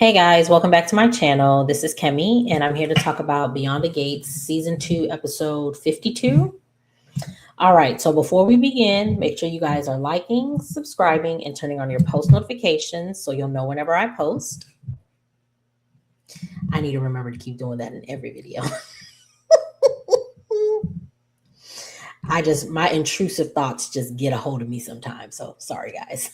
Hey guys, welcome back to my channel. This is Kemi, and I'm here to talk about Beyond the Gates, Season 2, Episode 52. All right, so before we begin, make sure you guys are liking, subscribing, and turning on your post notifications so you'll know whenever I post. I need to remember to keep doing that in every video. My intrusive thoughts just get a hold of me sometimes, so sorry guys.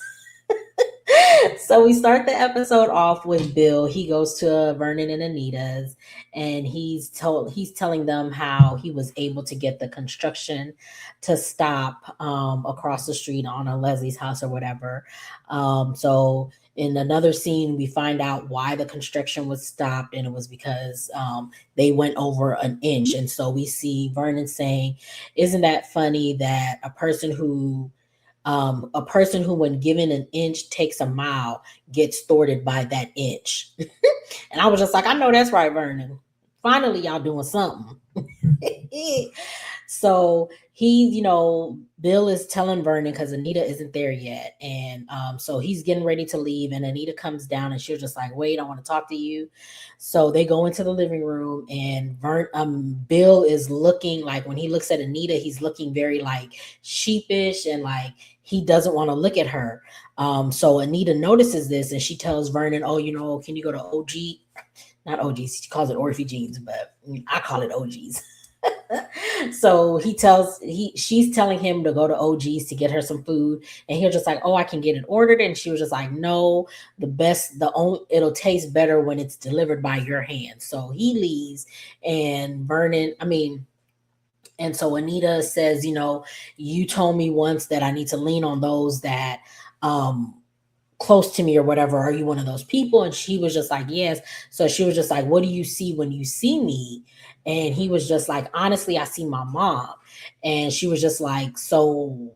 So we start the episode off with Bill. He goes to Vernon and Anita's, and he's telling them how he was able to get the construction to stop across the street on a Leslie's house or whatever. So in another scene, we find out why the construction was stopped, and it was because they went over an inch. And so we see Vernon saying, "Isn't that funny that a person who, when given an inch, takes a mile, gets thwarted by that inch." And I was just like, I know that's right, Vernon. Finally, y'all doing something. So Bill is telling Vernon because Anita isn't there yet. And so he's getting ready to leave. And Anita comes down and she's just like, wait, I want to talk to you. So they go into the living room, and Bill is looking like, when he looks at Anita, he's looking very like sheepish and like he doesn't want to look at her. So Anita notices this and she tells Vernon, oh, can you go to OG? Not OGs, she calls it Orphe Jeans, but I call it OGs. So she's telling him to go to OG's to get her some food, and he's just like, oh, I can get it ordered. And she was just like, no, it'll taste better when it's delivered by your hand. So he leaves, and so Anita says, you told me once that I need to lean on those that close to me or whatever. Are you one of those people? And she was just like, yes. So she was just like, what do you see when you see me? And he was just like, honestly, I see my mom. And she was just like, so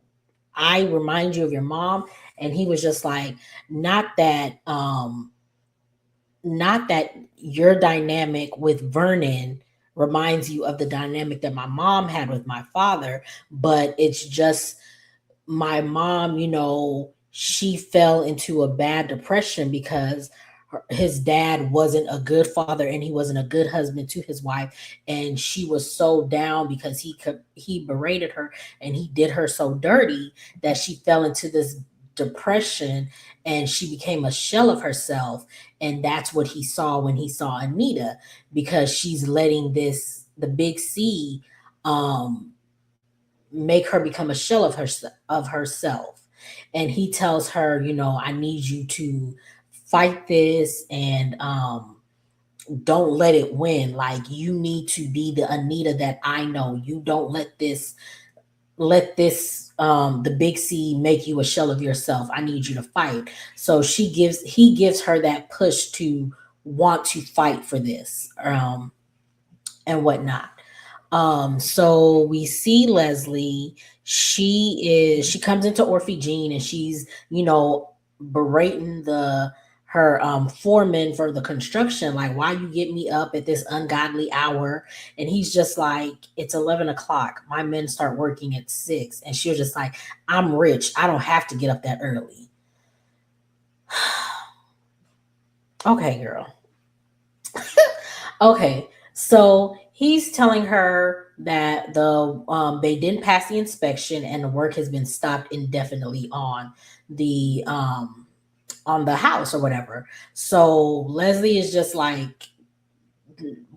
I remind you of your mom? And he was just like, not that your dynamic with Vernon reminds you of the dynamic that my mom had with my father, but it's just my mom, she fell into a bad depression because his dad wasn't a good father and he wasn't a good husband to his wife, and she was so down because he berated her and he did her so dirty that she fell into this depression and she became a shell of herself. And that's what he saw when he saw Anita, because she's letting the big C make her become a shell of herself. And he tells her, I need you to fight this, and don't let it win. Like, you need to be the Anita that I know. You don't let this the big C make you a shell of yourself. I need you to fight. So he gives her that push to want to fight for this and whatnot. So we see Leslie. She comes into Orphe Jean, and she's, berating her foreman for the construction, like, why you get me up at this ungodly hour? And he's just like, it's 11 o'clock. My men start working at 6. And she was just like, I'm rich. I don't have to get up that early. Okay, girl. Okay, so he's telling her that they didn't pass the inspection and the work has been stopped indefinitely on the house or whatever. So Leslie is just like,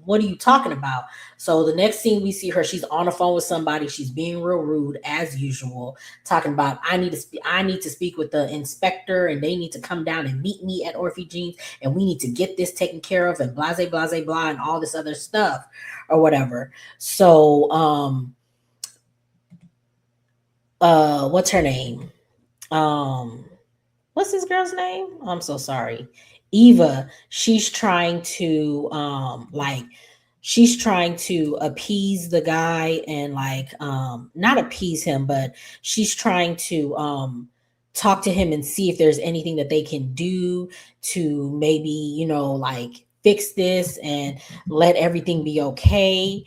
what are you talking about? So the next scene we see her, she's on the phone with somebody. She's being real rude as usual, talking about, I need to speak with the inspector, and they need to come down and meet me at Orphe Jeans, and we need to get this taken care of, and blase blase blah, and all this other stuff or whatever. So what's her name? What's this girl's name? I'm so sorry. Eva. She's trying to appease the guy, and not appease him, but she's trying to talk to him and see if there's anything that they can do to maybe, fix this and let everything be okay,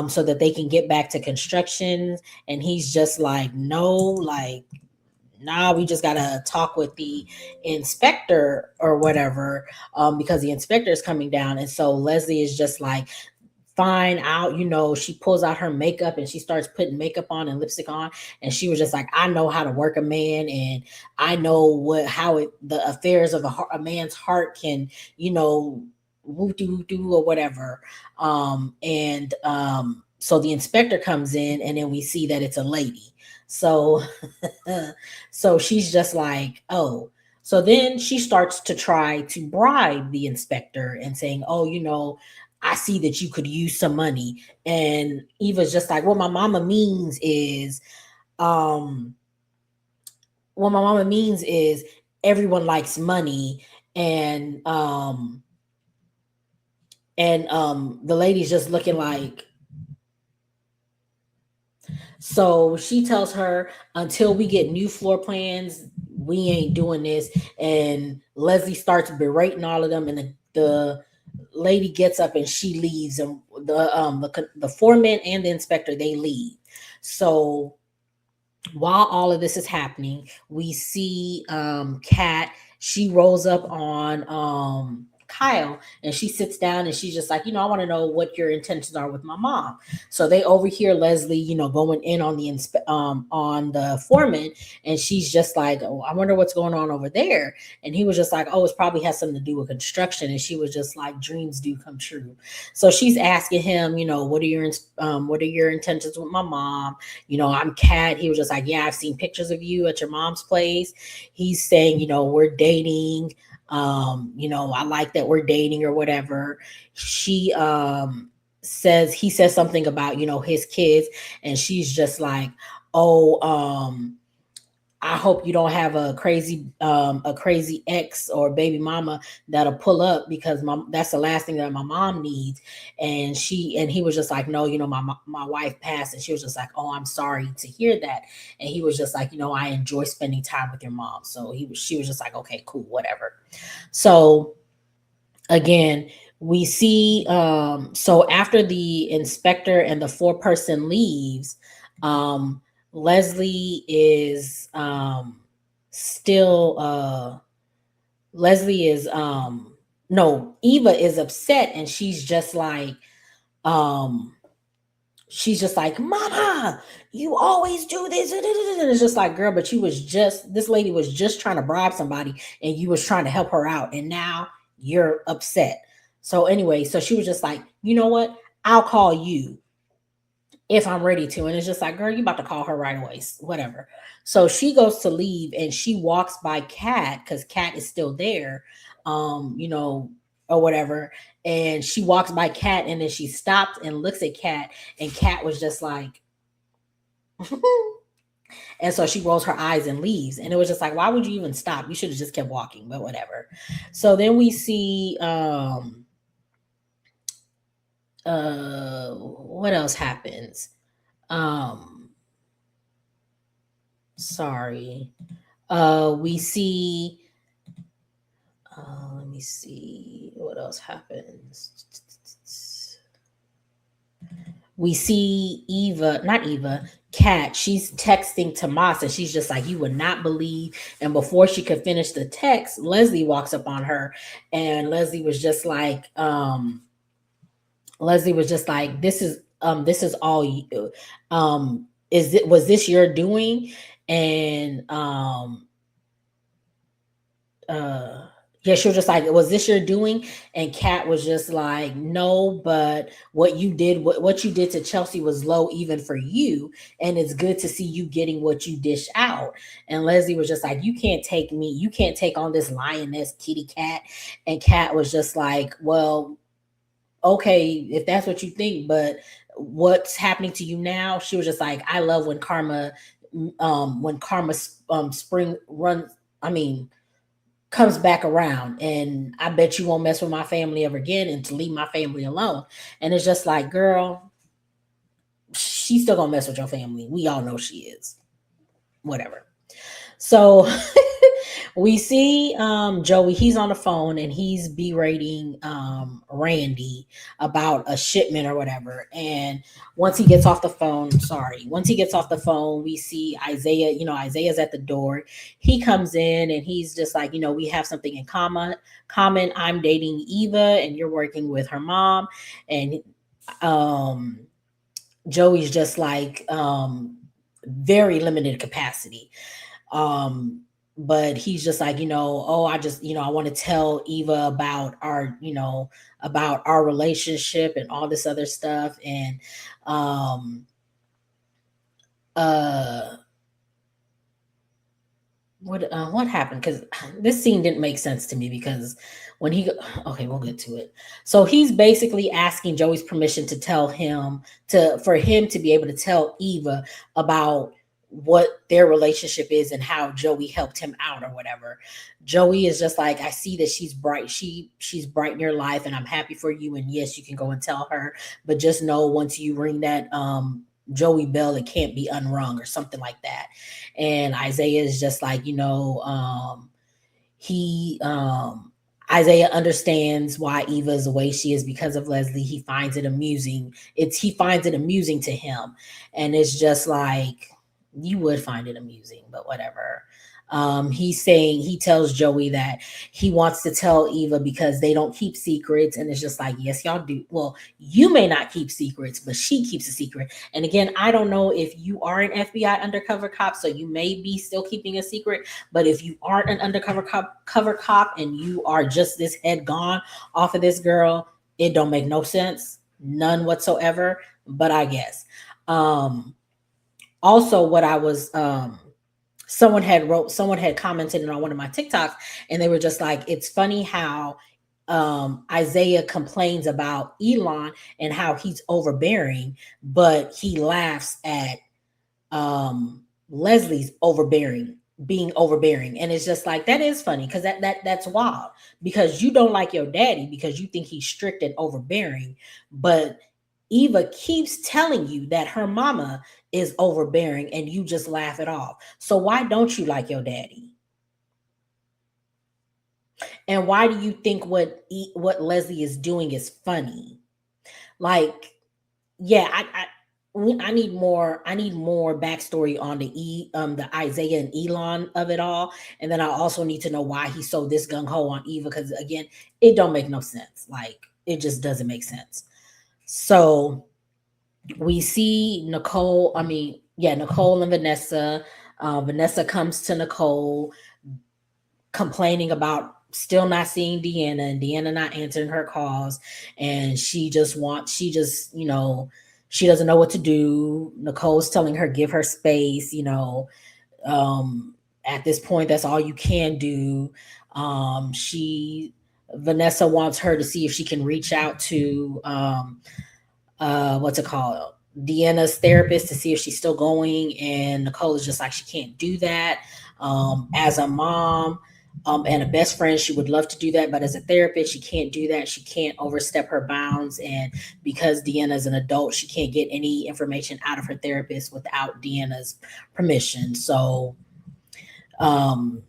so that they can get back to construction. And he's just like, no, nah, we just gotta talk with the inspector or whatever, because the inspector is coming down. And so Leslie is just like, fine, out, she pulls out her makeup and she starts putting makeup on and lipstick on. And she was just like, I know how to work a man, and I know the affairs of a man's heart can, you know, woo doo doo or whatever. And So the inspector comes in, and then we see that it's a lady. So so she's just like, oh. So then she starts to try to bribe the inspector and saying, oh, I see that you could use some money. And Eva's just like, um, what my mama means is everyone likes money. And the lady's just looking like, so she tells her, until we get new floor plans, we ain't doing this. And Leslie starts berating all of them, and the lady gets up and she leaves, and the foreman and the inspector, they leave. So while all of this is happening, we see Kat. She rolls up on Kyle, and she sits down, and she's just like, I want to know what your intentions are with my mom. So they overhear Leslie, going in on on the foreman, and she's just like, oh, I wonder what's going on over there. And he was just like, oh, it probably has something to do with construction. And she was just like, dreams do come true. So she's asking him, what are your intentions with my mom? I'm Kat. He was just like, yeah, I've seen pictures of you at your mom's place. He's saying, we're dating. I like that we're dating or whatever. She He says something about, his kids, and she's just like, oh, I hope you don't have a crazy ex or baby mama that'll pull up, because that's the last thing that my mom needs. And he was just like, no, my wife passed. And she was just like, oh, I'm sorry to hear that. And he was just like, I enjoy spending time with your mom. So she was just like, okay, cool, whatever. So again, we see, so after the inspector and the foreperson leaves, um Leslie is still Leslie is no, Eva is upset, and um she's just like, mama, you always do this. And it's just like, girl, but this lady was just trying to bribe somebody, and you was trying to help her out, and now you're upset. So anyway, so she was just like, you know what, I'll call you if I'm ready to. And it's just like, girl, you about to call her right away, whatever. So she goes to leave, and she walks by Kat, because Kat is still there, or whatever. And she walks by Kat, and then she stops and looks at Kat, and Kat was just like, and so she rolls her eyes and leaves. And it was just like, why would you even stop? You should have just kept walking, but whatever. So then we see what else happens? Um Sorry. We see let me see what else happens. We see not Eva, Kat. She's texting Tomas, and she's just like, you would not believe. And before she could finish the text, Leslie walks up on her, and Leslie was just like, this is all you. Was this your doing? And yeah, she was just like, was this your doing? And Kat was just like, no, but what you did to Chelsea was low even for you, and it's good to see you getting what you dish out. And Leslie was just like, you can't take on this lioness kitty cat. And Kat was just like, well, okay, if that's what you think, but what's happening to you now? She was just like, I love when karma spring runs, I mean, comes back around, and I bet you won't mess with my family ever again, and to leave my family alone. And it's just like, girl, she's still gonna mess with your family. We all know she is. Whatever. So We see Joey, he's on the phone and he's berating Randy about a shipment or whatever. And once he gets off the phone, we see Isaiah, Isaiah's at the door. He comes in and he's just like, we have something in common. I'm dating Eva and you're working with her mom. And um Joey's just like very limited capacity. Um, but he's just like, oh, I just, I want to tell Eva about our relationship and all this other stuff. And um uh what happened? Because this scene didn't make sense to me because when okay, we'll get to it. So he's basically asking Joey's permission to tell him for him to be able to tell Eva about what their relationship is and how Joey helped him out or whatever. Joey is just like, I see that she's bright. She's bright in your life and I'm happy for you. And yes, you can go and tell her, but just know once you ring that Joey bell, it can't be unrung or something like that. And Isaiah is just like, he Isaiah understands why Eva is the way she is because of Leslie. He finds it amusing. He finds it amusing to him. And it's just like, you would find it amusing, but whatever. He tells Joey that he wants to tell Eva because they don't keep secrets. And it's just like, yes, y'all do. Well, you may not keep secrets, but she keeps a secret. And again, I don't know if you are an FBI undercover cop, so you may be still keeping a secret. But if you aren't an undercover cop and you are just this head gone off of this girl, it don't make no sense, none whatsoever. But I guess. Also, what I was someone had commented on one of my TikToks, and they were just like, it's funny how Isaiah complains about Elon and how he's overbearing, but he laughs at Leslie's being overbearing. And it's just like, that is funny because that's wild, because you don't like your daddy because you think he's strict and overbearing, but Eva keeps telling you that her mama is overbearing and you just laugh it off. So why don't you like your daddy? And why do you think what Leslie is doing is funny? Like, yeah, I need more. I need more backstory on the Isaiah and Elon of it all, and then I also need to know why he's so this gung ho on Eva, because again, it don't make no sense. Like, it just doesn't make sense. So we see Nicole and Vanessa. Vanessa comes to Nicole complaining about still not seeing Deanna and Deanna not answering her calls. And she doesn't know what to do. Nicole's telling her, give her space, at this point, that's all you can do. Vanessa wants her to see if she can reach out to, what's it called? Deanna's therapist to see if she's still going. And Nicole is just like, she can't do that. As a mom, and a best friend, she would love to do that, but as a therapist, she can't do that. She can't overstep her bounds, and because Deanna is an adult, she can't get any information out of her therapist without Deanna's permission. So, um,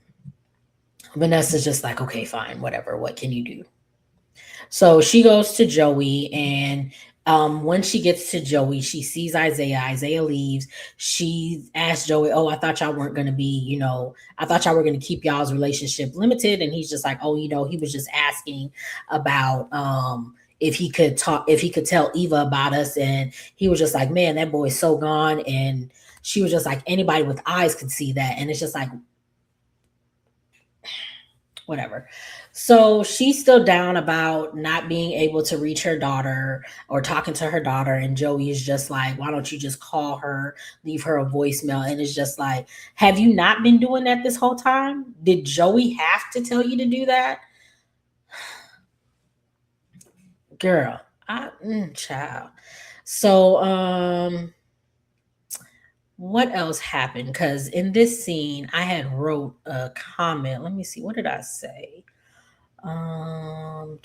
Vanessa's just like, okay, fine, whatever. What can you do? So she goes to Joey, and when she gets to Joey, she sees Isaiah. Isaiah leaves. She asks Joey, "Oh, I thought y'all weren't going to be, I thought y'all were going to keep y'all's relationship limited." And he's just like, "Oh, he was just asking about if he could tell Eva about us." And he was just like, "Man, that boy's so gone." And she was just like, "Anybody with eyes could see that." And it's just like, whatever. So she's still down about not being able to reach her daughter or talking to her daughter. And Joey is just like, why don't you just call her, leave her a voicemail? And it's just like, have you not been doing that this whole time? Did Joey have to tell you to do that? Girl, child. So, what else happened? Because in this scene, I had wrote a comment. Let me see. What did I say? Um,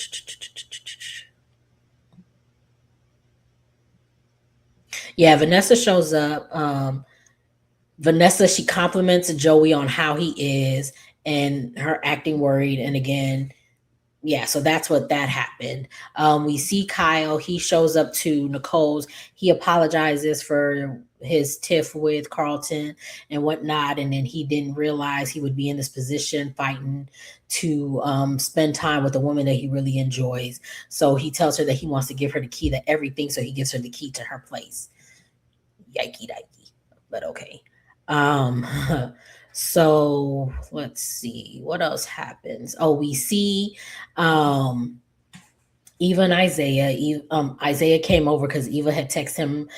yeah, Vanessa shows up. Vanessa, she compliments Joey on how he is, and her acting worried. And again, yeah, so that's what that happened. We see Kyle. He shows up to Nicole's. He apologizes for his tiff with Carlton and whatnot, and then he didn't realize he would be in this position fighting to spend time with a woman that he really enjoys. So he tells her that he wants to give her the key to everything, so he gives her the key to her place. Yikey dikey, but okay. Um, so let's see what else happens. Oh, we see um Eva and Isaiah. Isaiah came over because Eva had texted him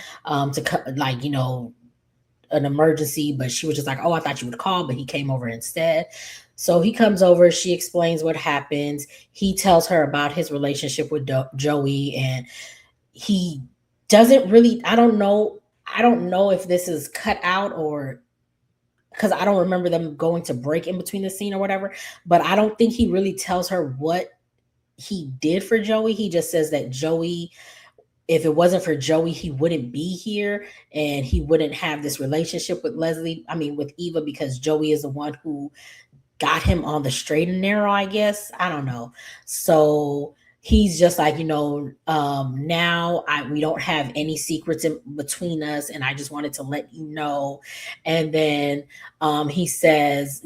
like an emergency, but she was just like, "Oh, I thought you would call," but he came over instead. So he comes over. She explains what happens. He tells her about his relationship with Joey, and he doesn't really. I don't know. I don't know if this is cut out or because I don't remember them going to break in between the scene or whatever. But I don't think he really tells her what he did for Joey. He just says that Joey, if it wasn't for Joey, he wouldn't be here and he wouldn't have this relationship with Leslie. I mean, with Eva, because Joey is the one who got him on the straight and narrow, I guess. I don't know. So he's just like, now we don't have any secrets in between us, and I just wanted to let you know. And then he says,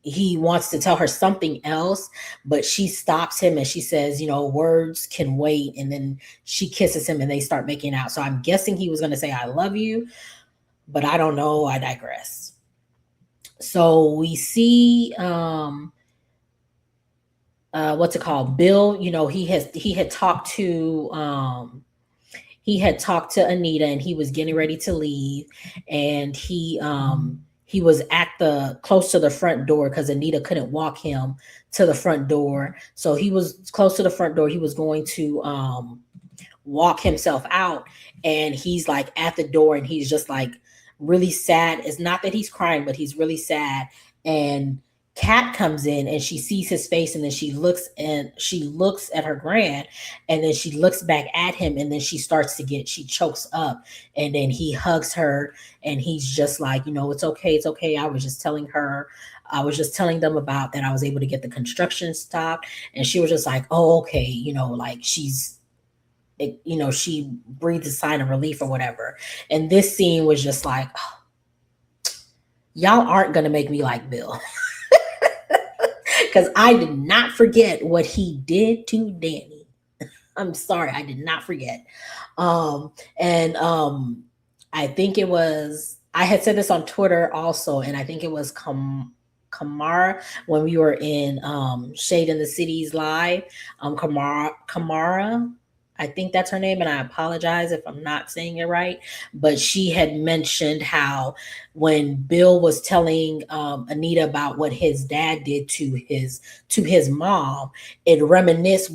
he wants to tell her something else, but she stops him and she says, words can wait. And then she kisses him and they start making out. So I'm guessing he was going to say, I love you, but I don't know. I digress. So we see, what's it called? Bill, he had talked to Anita and he was getting ready to leave, and he was at the close to the front door because Anita couldn't walk him to the front door. So he was close to the front door. He was going to walk himself out, and he's like at the door and he's just like really sad. It's not that he's crying, but he's really sad. And Kat comes in and she sees his face, and then she looks at her grand, and then she looks back at him, and then she chokes up, and then he hugs her, and he's just like, it's okay, it's okay. I was just telling them about that I was able to get the construction stopped, and she was just like, oh, okay, like she breathed a sign of relief or whatever. And this scene was just like, oh, y'all aren't gonna make me like Bill. Because I did not forget what he did to Danny. I'm sorry, I did not forget. And I think it was, I had said this on Twitter also, and I think it was Kamara when we were in Shade in the Cities live. Kamara, I think that's her name, and I apologize if I'm not saying it right. But she had mentioned how when Bill was telling Anita about what his dad did to his mom, it reminisced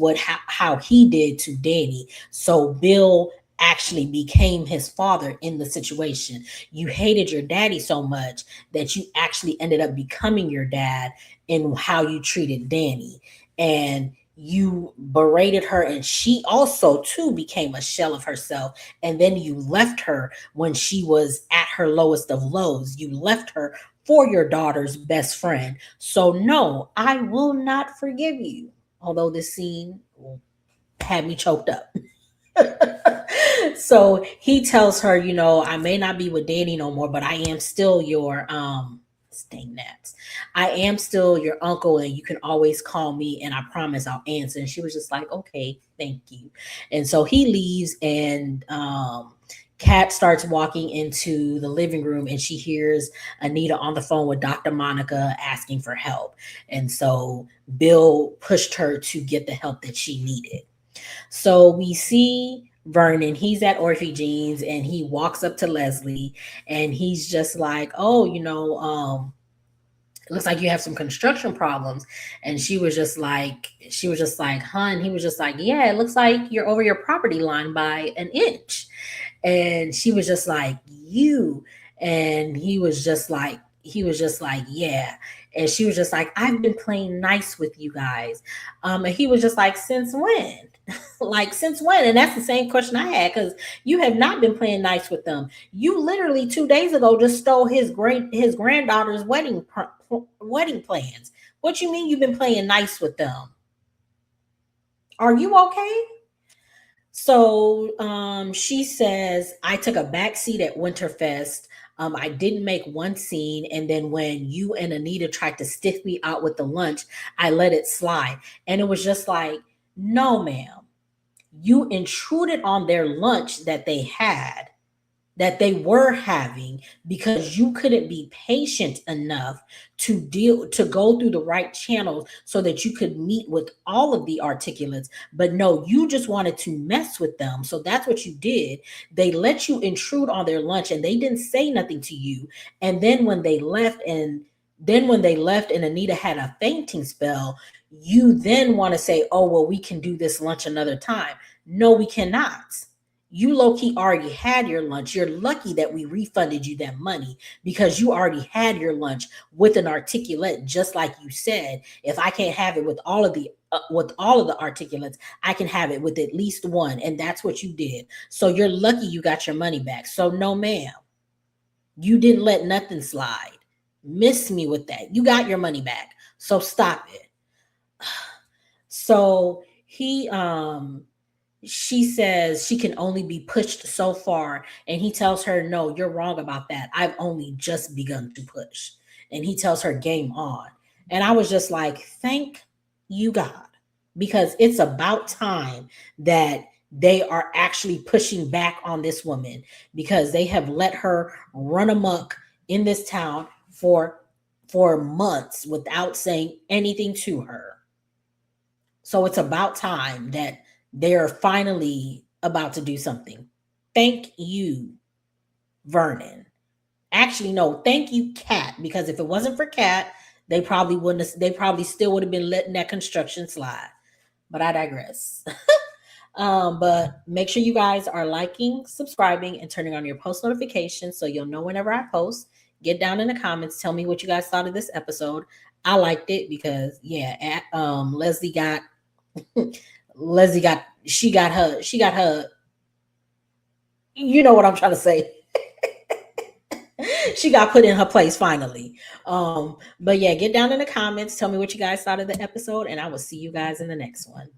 how he did to Danny. So Bill actually became his father in the situation. You hated your daddy so much that you actually ended up becoming your dad in how you treated Danny. And you berated her, and she also too became a shell of herself, and then you left her when she was at her lowest of lows. You left her for your daughter's best friend. So no, I will not forgive you. Although this scene had me choked up. So he tells her, I may not be with Danny no more, but I am still your staying naps. I am still your uncle, and you can always call me, and I promise I'll answer. And she was just like, okay, thank you. And so he leaves, and Kat starts walking into the living room, and she hears Anita on the phone with Dr. Monica asking for help. And so Bill pushed her to get the help that she needed. So we see Vernon, he's at Orphe Jeans, and he walks up to Leslie, and he's just like, oh, it looks like you have some construction problems. And she was just like, hun, he was just like, yeah, it looks like you're over your property line by an inch. And she was just like, you. And he was just like, yeah. And she was just like, I've been playing nice with you guys. And he was just like, since when? Like, since when? And that's the same question I had, because you have not been playing nice with them. You literally 2 days ago just stole his granddaughter's wedding wedding plans. What you mean you've been playing nice with them? Are you okay? So she says, I took a back seat at Winterfest. I didn't make one scene. And then when you and Anita tried to stiff me out with the lunch, I let it slide. And it was just like, no, ma'am. You intruded on their lunch that they were having because you couldn't be patient enough to go through the right channels so that you could meet with all of the articulates. But no, you just wanted to mess with them. So that's what you did. They let you intrude on their lunch and they didn't say nothing to you. And then when they left and Anita had a fainting spell, you then want to say, oh, well, we can do this lunch another time. No, we cannot. You low key already had your lunch. You're lucky that we refunded you that money because you already had your lunch with an articulate, just like you said. If I can't have it with all of the articulates, I can have it with at least one, and that's what you did. So you're lucky you got your money back. So no, ma'am, you didn't let nothing slide. Miss me with that. You got your money back. So stop it. So she says she can only be pushed so far, and he tells her, no, you're wrong about that. I've only just begun to push. And he tells her, game on. And I was just like, thank you, God, because it's about time that they are actually pushing back on this woman, because they have let her run amok in this town for months without saying anything to her. So it's about time that they're finally about to do something. Thank you, Vernon. Actually, no, thank you, Cat, because if it wasn't for Cat, they probably wouldn't have, they probably still would have been letting that construction slide. But I digress. But make sure you guys are liking, subscribing, and turning on your post notifications so you'll know whenever I post. Get down in the comments, tell me what you guys thought of this episode. I liked it because Leslie got Leslie got she got her, you know what I'm trying to say. She got put in her place finally. But yeah, get down in the comments, tell me what you guys thought of the episode, and I will see you guys in the next one.